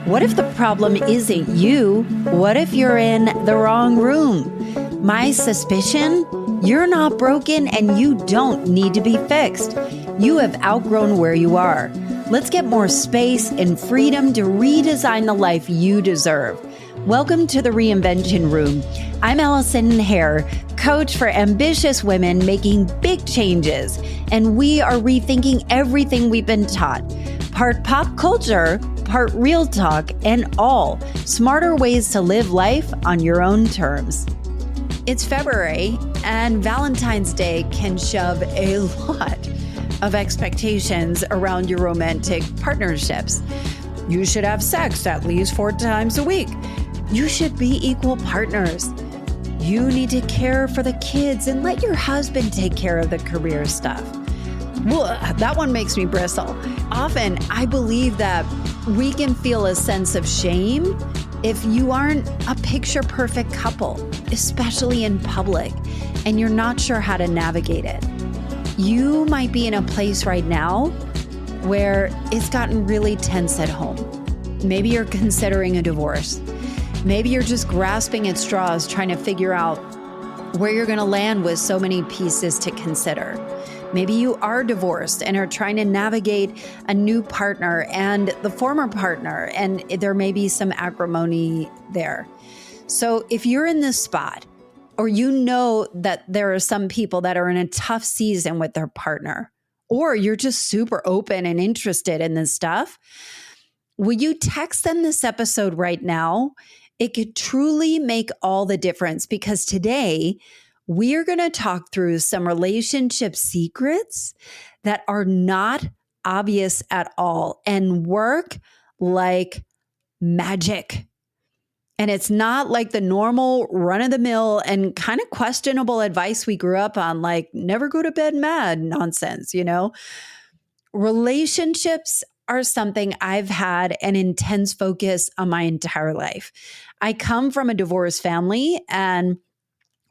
What if the problem isn't you? What if you're in the wrong room? My suspicion? You're not broken and you don't need to be fixed. You have outgrown where you are. Let's get more space and freedom to redesign the life you deserve. Welcome to the Reinvention Room. I'm Allison Hare, coach for ambitious women making big changes, and we are rethinking everything we've been taught. Part pop culture, part real talk, and all smarter ways to live life on your own terms. It's February, and Valentine's Day can shove a lot of expectations around your romantic partnerships. You should have sex at least 4 times a week. You should be equal partners. You need to care for the kids and let your husband take care of the career stuff. That one makes me bristle. Often, I believe that we can feel a sense of shame if you aren't a picture-perfect couple, especially in public, and you're not sure how to navigate it. You might be in a place right now where it's gotten really tense at home. Maybe you're considering a divorce. Maybe you're just grasping at straws, trying to figure out where you're going to land with so many pieces to consider. Maybe you are divorced and are trying to navigate a new partner and the former partner, and there may be some acrimony there. So if you're in this spot, or you know that there are some people that are in a tough season with their partner, or you're just super open and interested in this stuff, will you text them this episode right now? It could truly make all the difference, because today we are going to talk through some relationship secrets that are not obvious at all and work like magic. And it's not like the normal run-of-the-mill and kind of questionable advice we grew up on, like never go to bed mad nonsense, you know? Relationships are something I've had an intense focus on my entire life. I come from a divorced family, and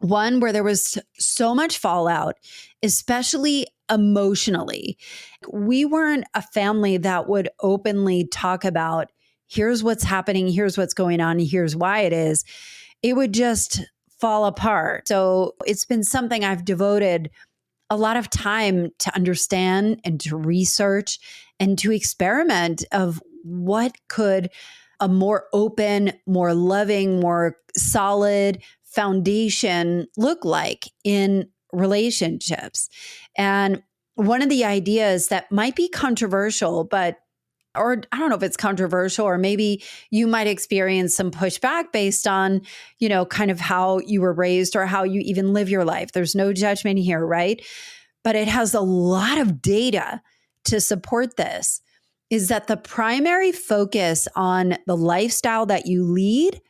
one where there was so much fallout, especially emotionally. We weren't a family that would openly talk about, here's what's happening, here's what's going on, here's why it is. It would just fall apart. So it's been something I've devoted a lot of time to understand and to research and to experiment of what could a more open, more loving, more solid foundation look like in relationships. And one of the ideas that might be controversial, or I don't know if it's controversial, or maybe you might experience some pushback based on, kind of how you were raised or how you even live your life. There's no judgment here, right? But it has a lot of data to support this, is that the primary focus on the lifestyle that you lead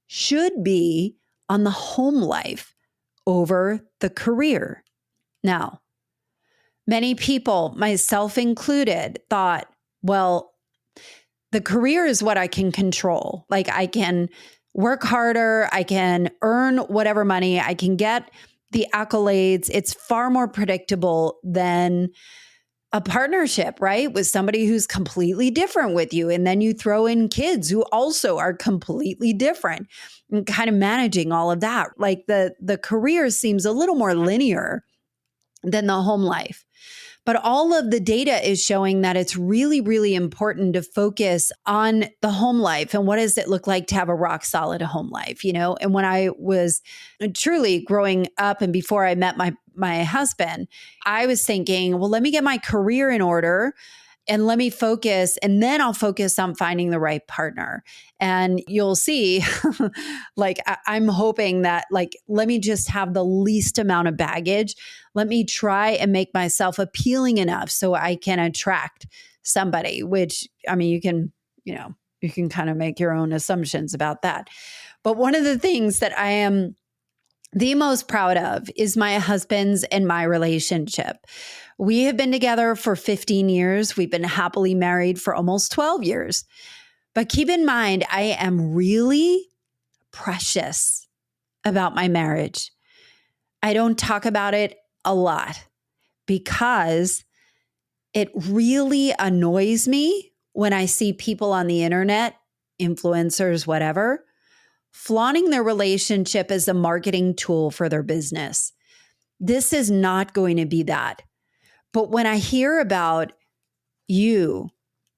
should be on the home life over the career. Now, many people, myself included, thought, well, the career is what I can control. Like I can work harder, I can earn whatever money, I can get the accolades. It's far more predictable than a partnership, right? With somebody who's completely different with you. And then you throw in kids who also are completely different, and kind of managing all of that. Like the career seems a little more linear than the home life. But all of the data is showing that it's really, really important to focus on the home life and what does it look like to have a rock solid home life, And when I was truly growing up and before I met my husband, I was thinking, well, let me get my career in order and let me focus, and then I'll focus on finding the right partner. And you'll see, I'm hoping that, let me just have the least amount of baggage. Let me try and make myself appealing enough so I can attract somebody, which, you can kind of make your own assumptions about that. But one of the things that I am the most proud of is my husband's and my relationship. We have been together for 15 years. We've been happily married for almost 12 years. But keep in mind, I am really precious about my marriage. I don't talk about it a lot because it really annoys me when I see people on the internet, influencers, whatever, flaunting their relationship as a marketing tool for their business. This is not going to be that. But when I hear about you,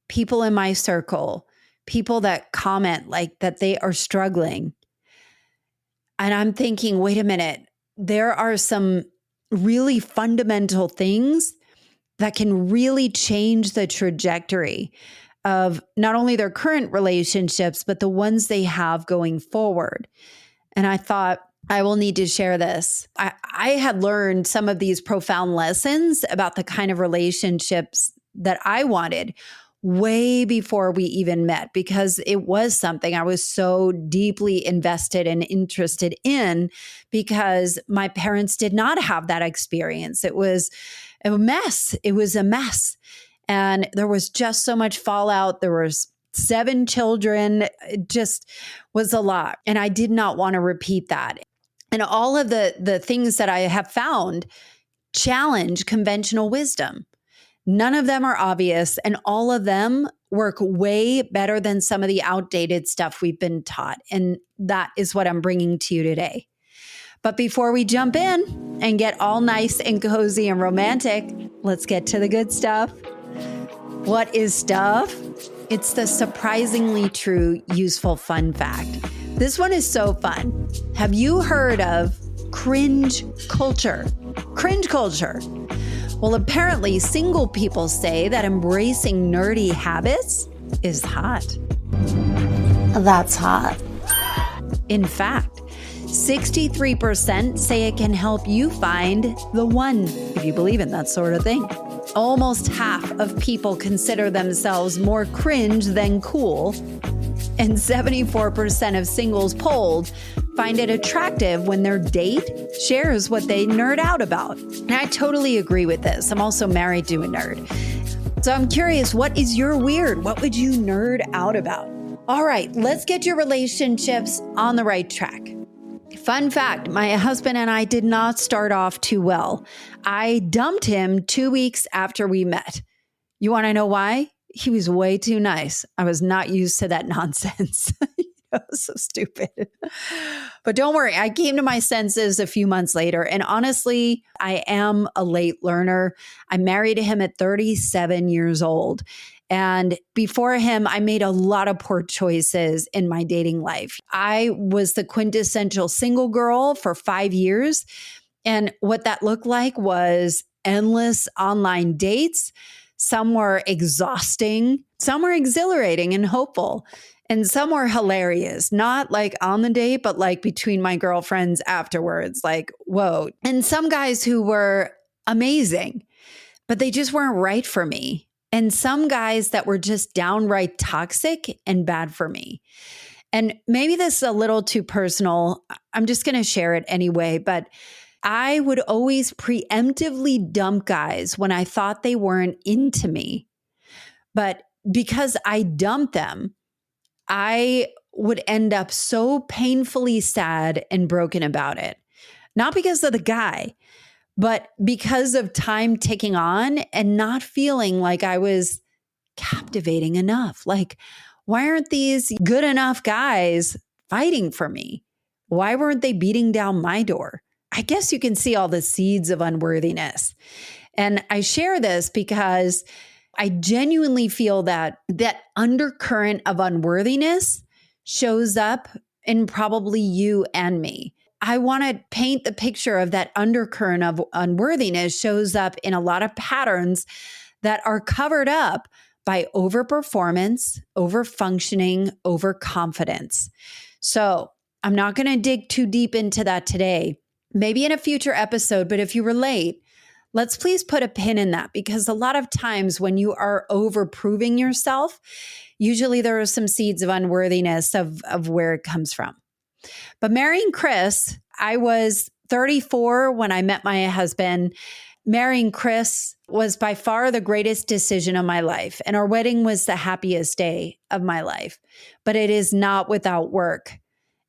people in my circle, people that comment like that they are struggling, and I'm thinking, wait a minute, there are some really fundamental things that can really change the trajectory of not only their current relationships, but the ones they have going forward. And I thought, I will need to share this. I had learned some of these profound lessons about the kind of relationships that I wanted way before we even met, because it was something I was so deeply invested and interested in, because my parents did not have that experience. It was a mess. It was a mess. And there was just so much fallout. There was 7 children. It just was a lot. And I did not want to repeat that. And all of the things that I have found challenge conventional wisdom. None of them are obvious, and all of them work way better than some of the outdated stuff we've been taught. And that is what I'm bringing to you today. But before we jump in and get all nice and cozy and romantic, let's get to the good stuff. What is stuff? It's the surprisingly true, useful fun fact. This one is so fun. Have you heard of cringe culture? Cringe culture. Well, apparently single people say that embracing nerdy habits is hot. That's hot. In fact, 63% say it can help you find the one, if you believe in that sort of thing. Almost half of people consider themselves more cringe than cool. And 74% of singles polled find it attractive when their date shares what they nerd out about. And I totally agree with this. I'm also married to a nerd. So I'm curious, what is your weird? What would you nerd out about? All right, let's get your relationships on the right track. Fun fact, my husband and I did not start off too well. I dumped him 2 weeks after we met. You want to know why? He was way too nice. I was not used to that nonsense. So stupid. But don't worry, I came to my senses a few months later. And honestly, I am a late learner. I married him at 37 years old. And before him, I made a lot of poor choices in my dating life. I was the quintessential single girl for 5 years. And what that looked like was endless online dates. Some were exhausting, some were exhilarating and hopeful, and some were hilarious, not like on the date, but like between my girlfriends afterwards, like, whoa. And some guys who were amazing, but they just weren't right for me. And some guys that were just downright toxic and bad for me. And maybe this is a little too personal. I'm just going to share it anyway, but I would always preemptively dump guys when I thought they weren't into me. But because I dumped them, I would end up so painfully sad and broken about it. Not because of the guy, but because of time ticking on and not feeling like I was captivating enough. Like, why aren't these good enough guys fighting for me? Why weren't they beating down my door? I guess you can see all the seeds of unworthiness. And I share this because I genuinely feel that that undercurrent of unworthiness shows up in probably you and me. I want to paint the picture of that undercurrent of unworthiness shows up in a lot of patterns that are covered up by overperformance, overfunctioning, overconfidence. So I'm not going to dig too deep into that today. Maybe in a future episode, but if you relate, let's please put a pin in that, because a lot of times when you are overproving yourself, usually there are some seeds of unworthiness of where it comes from. But marrying Chris, I was 34 when I met my husband. Marrying Chris was by far the greatest decision of my life, and our wedding was the happiest day of my life. But it is not without work.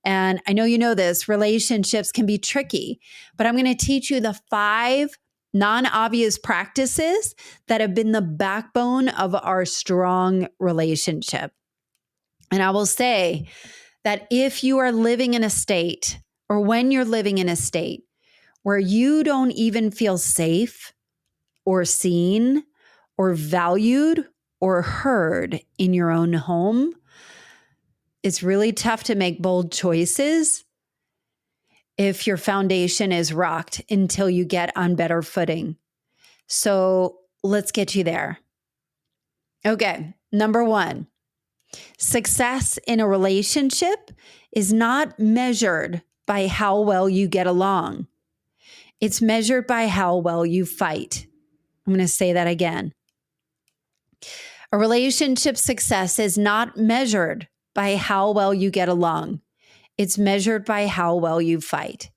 And I know you know this, relationships can be tricky, but I'm going to teach you the 5 non-obvious practices that have been the backbone of our strong relationship. And I will say that if you are living in a state, or when you're living in a state where you don't even feel safe or seen or valued or heard in your own home, it's really tough to make bold choices if your foundation is rocked until you get on better footing. So let's get you there. Okay, number one, success in a relationship is not measured by how well you get along. It's measured by how well you fight. I'm going to say that again. A relationship success is not measured by how well you get along. It's measured by how well you fight.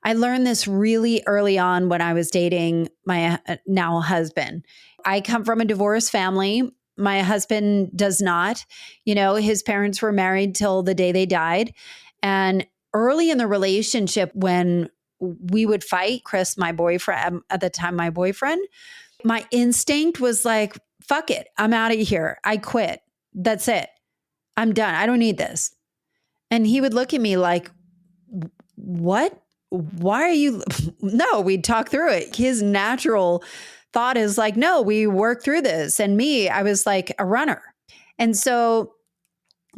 I learned this really early on when I was dating my now husband. I come from a divorced family. My husband does not. His parents were married till the day they died. And early in the relationship, when we would fight, Chris, my boyfriend, at the time, my boyfriend, my instinct was like, fuck it. I'm out of here. I quit. That's it. I'm done. I don't need this. And he would look at me like, what? Why are you? No, we'd talk through it. His natural thought is like, no, we work through this. And me, I was like a runner. And so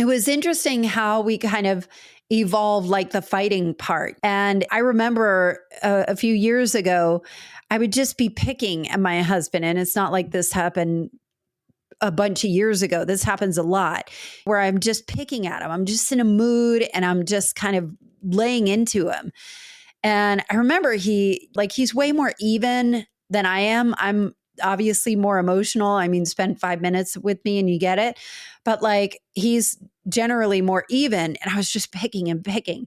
it was interesting how we kind of evolved like the fighting part. And I remember a few years ago, I would just be picking at my husband. And it's not like this happened a bunch of years ago. This happens a lot where I'm just picking at him. I'm just in a mood and I'm just kind of laying into him. And I remember he's way more even than I am. I'm obviously more emotional. I mean, spend 5 minutes with me and you get it. But like, he's generally more even. And I was just picking and picking.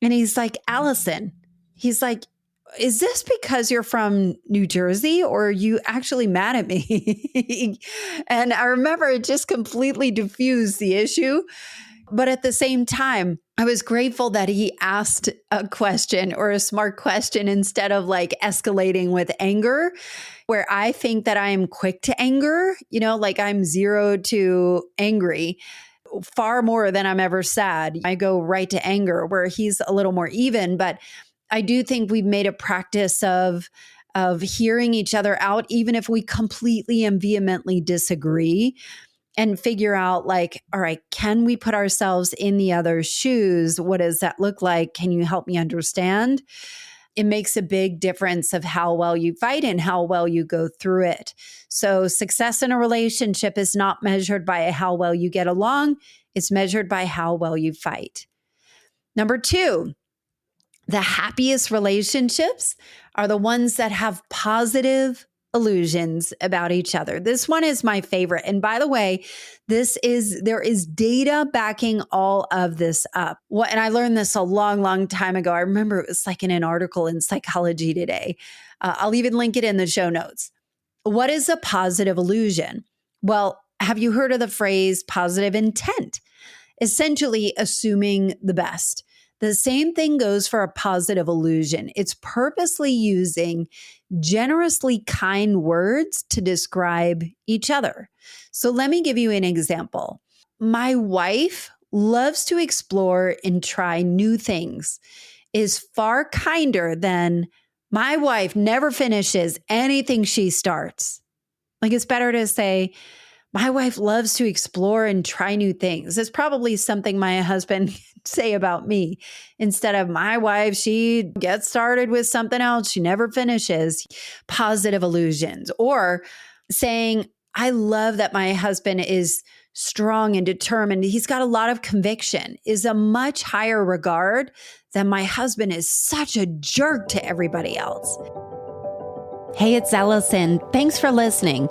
And he's like, Allison, he's like, is this because you're from New Jersey or are you actually mad at me? And I remember it just completely diffused the issue. But at the same time, I was grateful that he asked a question or a smart question instead of like escalating with anger, where I think that I am quick to anger, like I'm 0 to angry far more than I'm ever sad. I go right to anger, where he's a little more even. But I do think we've made a practice of hearing each other out, even if we completely and vehemently disagree, and figure out like, all right, can we put ourselves in the other's shoes? What does that look like? Can you help me understand? It makes a big difference of how well you fight and how well you go through it. So success in a relationship is not measured by how well you get along. It's measured by how well you fight. Number two, the happiest relationships are the ones that have positive illusions about each other. This one is my favorite. And by the way, there is data backing all of this up. And I learned this a long, long time ago. I remember it was like in an article in Psychology Today. I'll even link it in the show notes. What is a positive illusion? Well, have you heard of the phrase positive intent? Essentially assuming the best. The same thing goes for a positive illusion. It's purposely using generously kind words to describe each other. So let me give you an example. My wife loves to explore and try new things, is far kinder than my wife never finishes anything she starts. Like, it's better to say, my wife loves to explore and try new things. It's probably something my husband say about me, instead of my wife, she gets started with something else, she never finishes. Positive illusions. Or saying, I love that my husband is strong and determined. He's got a lot of conviction, is a much higher regard than my husband is such a jerk to everybody else. Hey, it's Allison. Thanks for listening.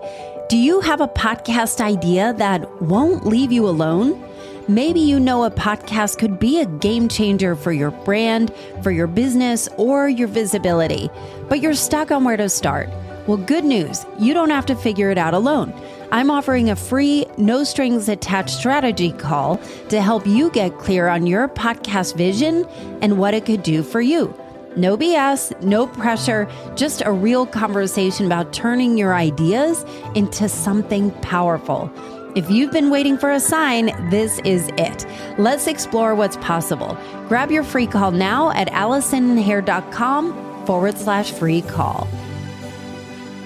Do you have a podcast idea that won't leave you alone? Maybe you know a podcast could be a game changer for your brand, for your business, or your visibility, but you're stuck on where to start. Well, good news, you don't have to figure it out alone. I'm offering a free, no strings attached strategy call to help you get clear on your podcast vision and what it could do for you. No BS, no pressure, just a real conversation about turning your ideas into something powerful. If you've been waiting for a sign, this is it. Let's explore what's possible. Grab your free call now at AllisonHair.com/free call.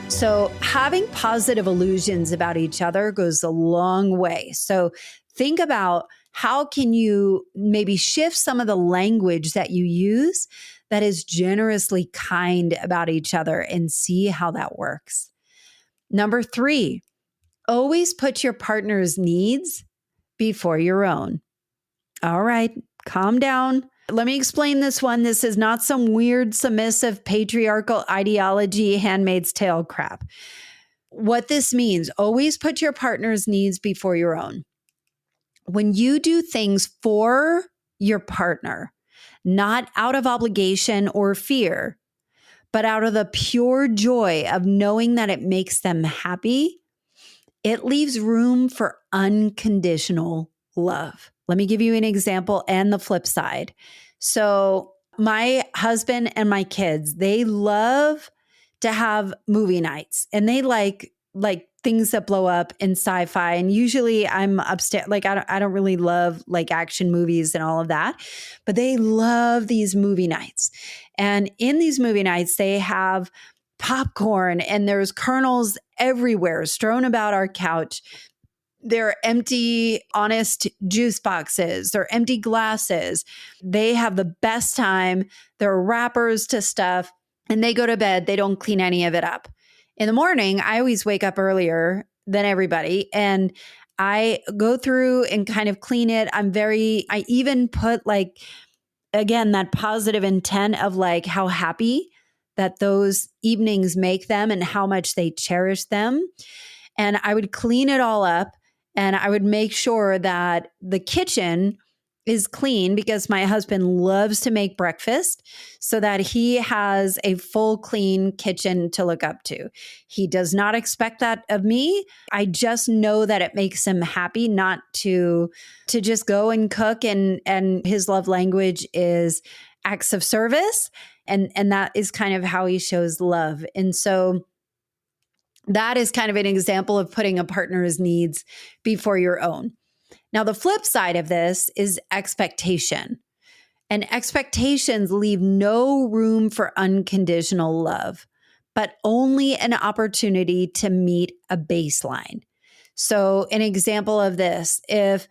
So having positive illusions about each other goes a long way. So think about how can you maybe shift some of the language that you use that is generously kind about each other and see how that works. Number 3, always put your partner's needs before your own. All right, calm down. Let me explain this one. This is not some weird, submissive, patriarchal ideology, Handmaid's Tale crap. What this means, always put your partner's needs before your own. When you do things for your partner, not out of obligation or fear, but out of the pure joy of knowing that it makes them happy, it leaves room for unconditional love. Let me give you an example and the flip side. So my husband and my kids, they love to have movie nights, and they like things that blow up in sci-fi. And usually I'm upstairs, like I don't really love like action movies and all of that, but they love these movie nights. And in these movie nights, they have popcorn and there's kernels everywhere strewn about our couch. There are empty, honest juice boxes. There are empty glasses. They have the best time. There are wrappers to stuff, and they go to bed. They don't clean any of it up. In the morning, I always wake up earlier than everybody, and I go through and kind of clean it. I even put again, that positive intent of like how happy that those evenings make them and how much they cherish them. And I would clean it all up, and I would make sure that the kitchen is clean because my husband loves to make breakfast so that he has a full clean kitchen to look up to. He does not expect that of me. I just know that it makes him happy not to just go and cook, and his love language is acts of service, and that is kind of how he shows love. And so that is kind of an example of putting a partner's needs before your own. Now, the flip side of this is expectation. And expectations leave no room for unconditional love, but only an opportunity to meet a baseline. So an example of this, if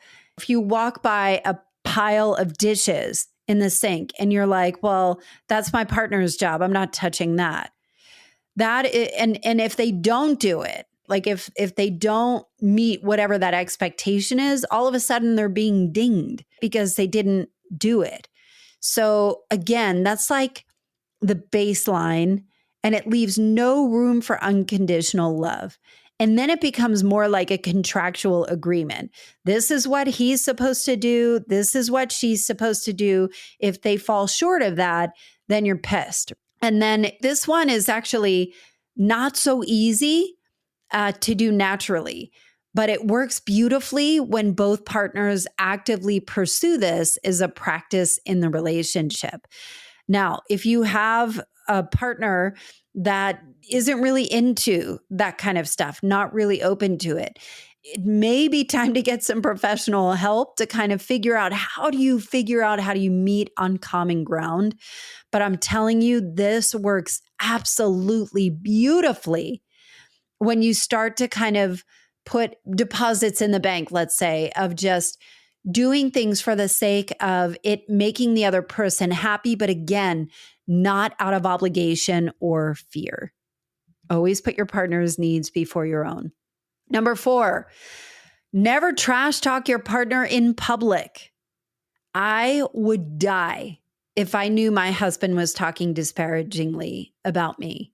you walk by a pile of dishes in the sink and you're like, well, that's my partner's job, I'm not touching that. And if they don't do it, like if they don't meet whatever that expectation is, all of a sudden they're being dinged because they didn't do it. So again, that's like the baseline, and it leaves no room for unconditional love. And then it becomes more like a contractual agreement. This is what he's supposed to do. This is what she's supposed to do. If they fall short of that, then you're pissed. And then this one is actually not so easy to do naturally, but it works beautifully when both partners actively pursue this as a practice in the relationship. Now, if you have a partner that isn't really into that kind of stuff, not really open to it, it may be time to get some professional help to kind of figure out how do you meet on common ground. But I'm telling you, this works absolutely beautifully when you start to kind of put deposits in the bank, let's say, of just doing things for the sake of it making the other person happy, but again, not out of obligation or fear. Always put your partner's needs before your own. Number 4, never trash talk your partner in public. I would die if I knew my husband was talking disparagingly about me.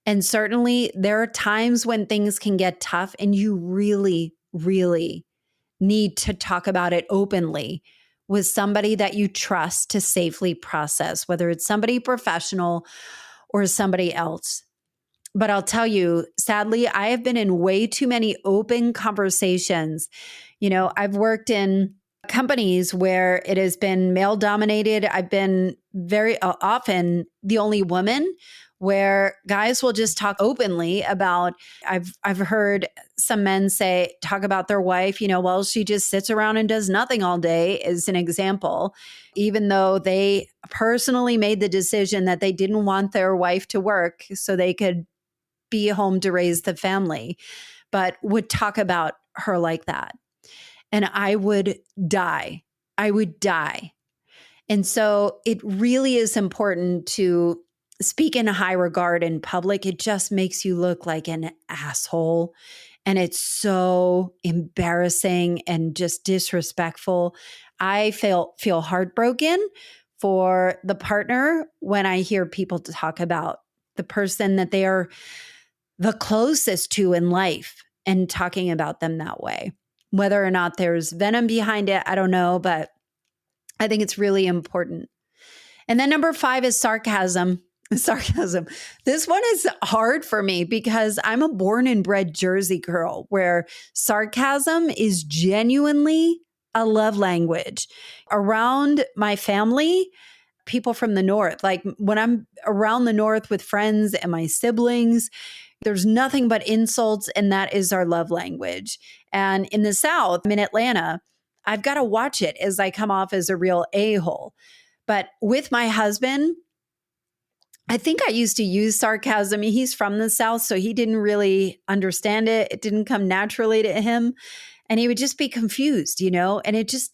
And certainly there are times when things can get tough and you really, really need to talk about it openly with somebody that you trust to safely process, whether it's somebody professional or somebody else. But I'll tell you, sadly, I have been in way too many open conversations. You know, I've worked in companies where it has been male dominated. I've been very often the only woman where guys will just talk openly about. I've heard some men talk about their wife, well, she just sits around and does nothing all day, as an example, even though they personally made the decision that they didn't want their wife to work so they could be home to raise the family, but would talk about her like that. And I would die. I would die. And so it really is important to speak in high regard in public. It just makes you look like an asshole. And it's so embarrassing and just disrespectful. I feel heartbroken for the partner when I hear people talk about the person that they are the closest to in life and talking about them that way. Whether or not there's venom behind it, I don't know, but I think it's really important. And then number 5 is sarcasm. Sarcasm. This one is hard for me because I'm a born and bred Jersey girl where sarcasm is genuinely a love language. Around my family, people from the North, like when I'm around the North with friends and my siblings, there's nothing but insults, and that is our love language. And in the South, I'm in Atlanta, I've got to watch it as I come off as a real a-hole. But with my husband, I think I used to use sarcasm. He's from the South, so he didn't really understand it. It didn't come naturally to him. And he would just be confused, And it just,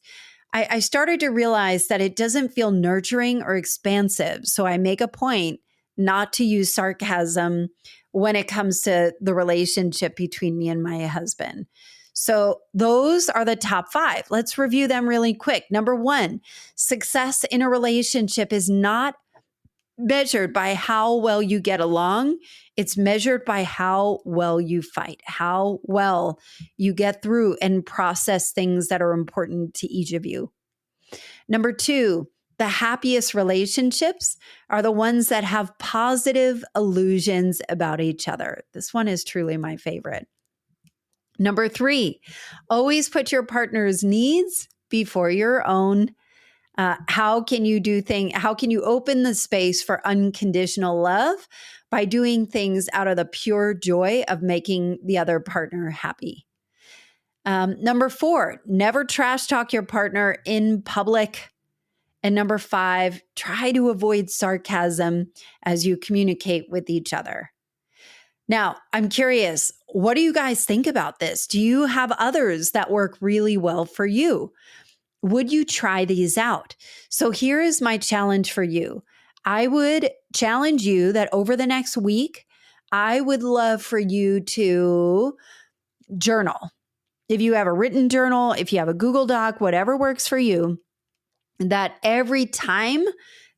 I started to realize that it doesn't feel nurturing or expansive. So I make a point not to use sarcasm when it comes to the relationship between me and my husband. So those are the top 5. Let's review them really quick. Number 1, success in a relationship is not measured by how well you get along. It's measured by how well you fight, how well you get through and process things that are important to each of you. Number 2, the happiest relationships are the ones that have positive illusions about each other. This one is truly my favorite. Number 3, always put your partner's needs before your own. How can you open the space for unconditional love? By doing things out of the pure joy of making the other partner happy. Number 4, never trash talk your partner in public. And number 5, try to avoid sarcasm as you communicate with each other. Now, I'm curious, what do you guys think about this? Do you have others that work really well for you? Would you try these out? So here is my challenge for you. I would challenge you that over the next week, I would love for you to journal. If you have a written journal, if you have a Google Doc, whatever works for you, that every time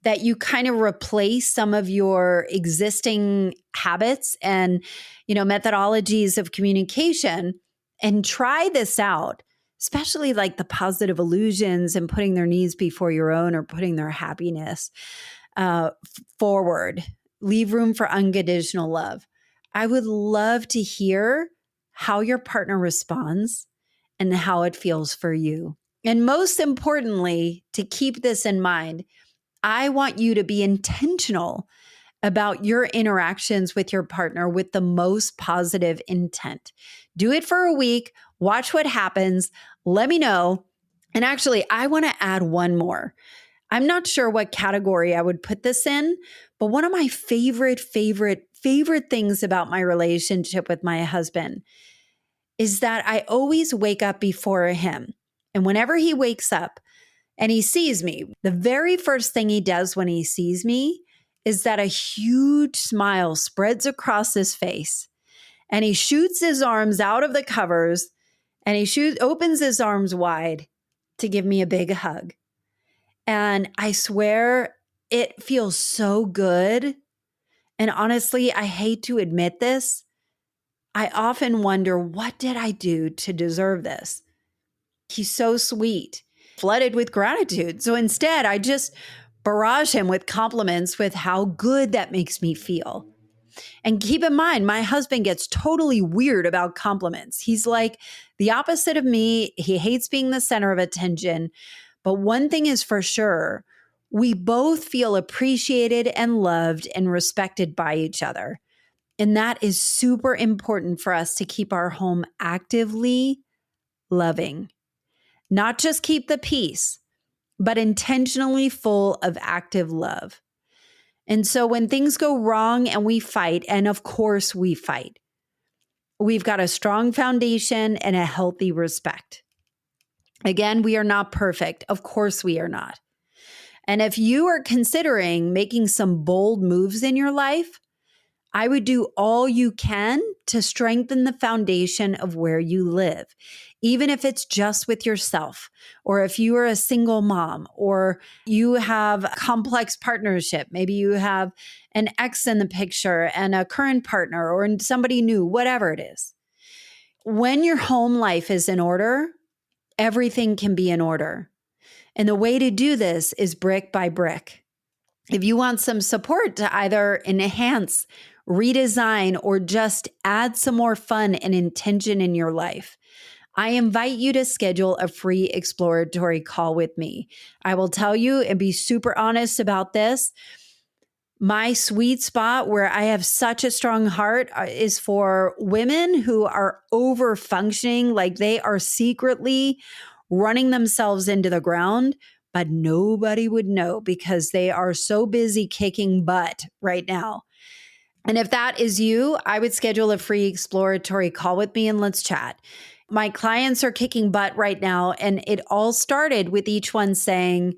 that you kind of replace some of your existing habits and, methodologies of communication and try this out, especially like the positive illusions and putting their needs before your own or putting their happiness forward. Leave room for unconditional love. I would love to hear how your partner responds and how it feels for you. And most importantly, to keep this in mind, I want you to be intentional about your interactions with your partner with the most positive intent. Do it for a week. Watch what happens. Let me know. And actually, I want to add one more. I'm not sure what category I would put this in, but one of my favorite things about my relationship with my husband is that I always wake up before him. And whenever he wakes up and he sees me, the very first thing he does when he sees me is that a huge smile spreads across his face. And he shoots his arms out of the covers and he opens his arms wide to give me a big hug. And I swear it feels so good. And honestly, I hate to admit this. I often wonder, what did I do to deserve this? He's so sweet, flooded with gratitude. So instead, I just barrage him with compliments with how good that makes me feel. And keep in mind, my husband gets totally weird about compliments. He's like the opposite of me. He hates being the center of attention. But one thing is for sure, we both feel appreciated and loved and respected by each other. And that is super important for us to keep our home actively loving. Not just keep the peace, but intentionally full of active love. And so when things go wrong and we fight, and of course we fight, we've got a strong foundation and a healthy respect. Again, we are not perfect. Of course we are not. And if you are considering making some bold moves in your life, I would do all you can to strengthen the foundation of where you live, even if it's just with yourself, or if you are a single mom, or you have a complex partnership. Maybe you have an ex in the picture and a current partner or somebody new, whatever it is. When your home life is in order, everything can be in order. And the way to do this is brick by brick. If you want some support to either enhance, redesign, or just add some more fun and intention in your life, I invite you to schedule a free exploratory call with me. I will tell you and be super honest about this. My sweet spot where I have such a strong heart is for women who are over functioning, like they are secretly running themselves into the ground, but nobody would know because they are so busy kicking butt right now. And if that is you, I would schedule a free exploratory call with me and let's chat. My clients are kicking butt right now, and it all started with each one saying,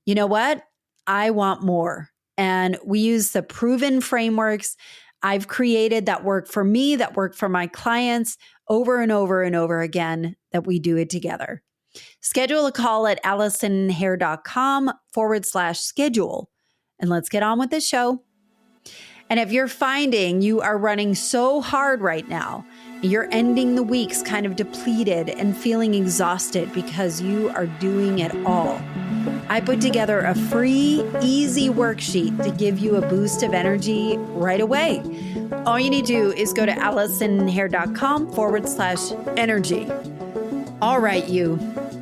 you know what? I want more. And we use the proven frameworks I've created that work for me, that work for my clients over and over and over again, that we do it together. Schedule a call at allisonhair.com/schedule. And let's get on with the show. And if you're finding you are running so hard right now, you're ending the weeks kind of depleted and feeling exhausted because you are doing it all, I put together a free, easy worksheet to give you a boost of energy right away. All you need to do is go to allisonhair.com/energy. All right, you.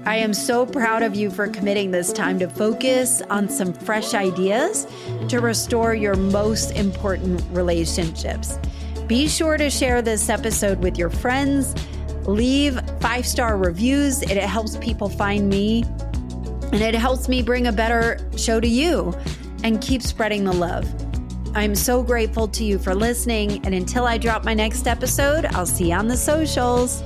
I am so proud of you for committing this time to focus on some fresh ideas to restore your most important relationships. Be sure to share this episode with your friends. Leave 5-star reviews. It helps people find me, and it helps me bring a better show to you and keep spreading the love. I'm so grateful to you for listening. And until I drop my next episode, I'll see you on the socials.